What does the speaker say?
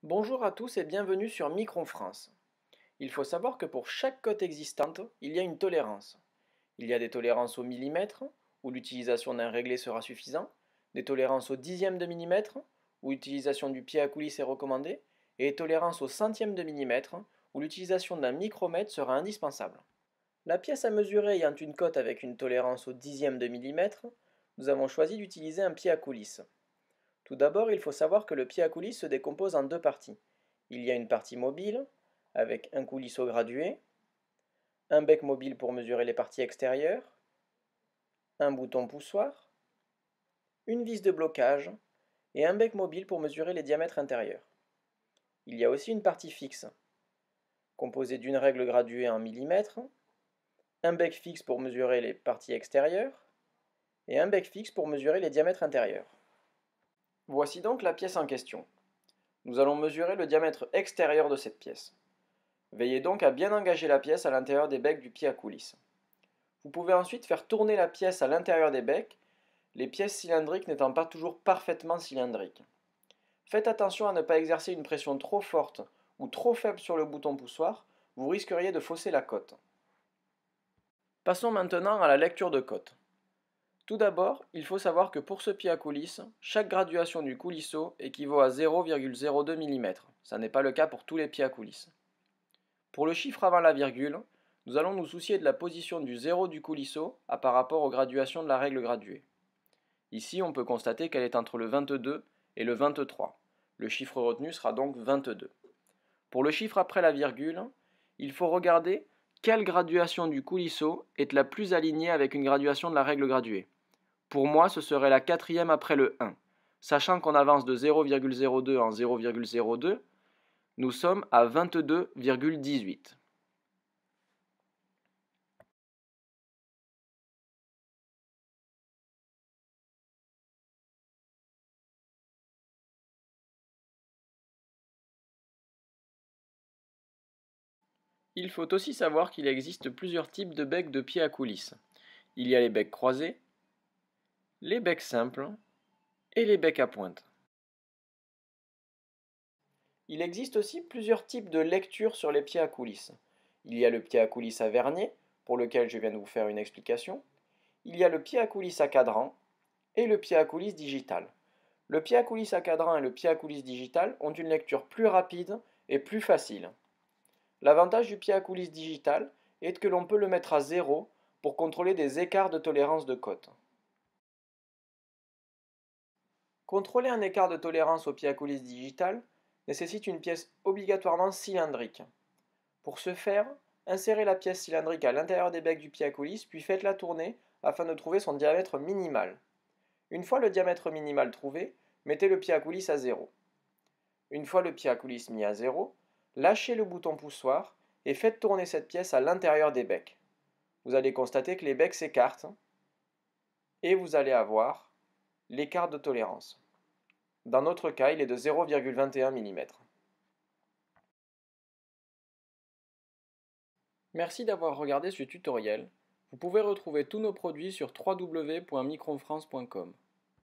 Bonjour à tous et bienvenue sur Micron France. Il faut savoir que pour chaque cote existante, il y a une tolérance. Il y a des tolérances au millimètre, où l'utilisation d'un réglé sera suffisant, des tolérances au dixième de millimètre, où l'utilisation du pied à coulisse est recommandée, et des tolérances au centième de millimètre, où l'utilisation d'un micromètre sera indispensable. La pièce à mesurer ayant une cote avec une tolérance au dixième de millimètre, nous avons choisi d'utiliser un pied à coulisse. Tout d'abord, il faut savoir que le pied à coulisse se décompose en deux parties. Il y a une partie mobile, avec un coulisseau gradué, un bec mobile pour mesurer les parties extérieures, un bouton poussoir, une vis de blocage et un bec mobile pour mesurer les diamètres intérieurs. Il y a aussi une partie fixe, composée d'une règle graduée en millimètres, un bec fixe pour mesurer les parties extérieures et un bec fixe pour mesurer les diamètres intérieurs. Voici donc la pièce en question. Nous allons mesurer le diamètre extérieur de cette pièce. Veillez donc à bien engager la pièce à l'intérieur des becs du pied à coulisse. Vous pouvez ensuite faire tourner la pièce à l'intérieur des becs, les pièces cylindriques n'étant pas toujours parfaitement cylindriques. Faites attention à ne pas exercer une pression trop forte ou trop faible sur le bouton poussoir, vous risqueriez de fausser la cote. Passons maintenant à la lecture de cote. Tout d'abord, il faut savoir que pour ce pied à coulisse, chaque graduation du coulisseau équivaut à 0,02 mm. Ça n'est pas le cas pour tous les pieds à coulisse. Pour le chiffre avant la virgule, nous allons nous soucier de la position du zéro du coulisseau par rapport aux graduations de la règle graduée. Ici, on peut constater qu'elle est entre le 22 et le 23. Le chiffre retenu sera donc 22. Pour le chiffre après la virgule, il faut regarder quelle graduation du coulisseau est la plus alignée avec une graduation de la règle graduée. Pour moi, ce serait la quatrième après le 1. Sachant qu'on avance de 0,02 en 0,02, nous sommes à 22,18. Il faut aussi savoir qu'il existe plusieurs types de becs de pied à coulisse. Il y a les becs croisés, les becs simples et les becs à pointe. Il existe aussi plusieurs types de lecture sur les pieds à coulisse. Il y a le pied à coulisse à vernier, pour lequel je viens de vous faire une explication. Il y a le pied à coulisse à cadran et le pied à coulisse digital. Le pied à coulisse à cadran et le pied à coulisse digital ont une lecture plus rapide et plus facile. L'avantage du pied à coulisse digital est que l'on peut le mettre à 0 pour contrôler des écarts de tolérance de cote. Contrôler un écart de tolérance au pied à coulisse digital nécessite une pièce obligatoirement cylindrique. Pour ce faire, insérez la pièce cylindrique à l'intérieur des becs du pied à coulisse puis faites-la tourner afin de trouver son diamètre minimal. Une fois le diamètre minimal trouvé, mettez le pied à coulisse à 0. Une fois le pied à coulisse mis à 0, lâchez le bouton poussoir et faites tourner cette pièce à l'intérieur des becs. Vous allez constater que les becs s'écartent et vous allez avoir l'écart de tolérance. Dans notre cas, il est de 0,21 mm. Merci d'avoir regardé ce tutoriel. Vous pouvez retrouver tous nos produits sur www.micronfrance.com.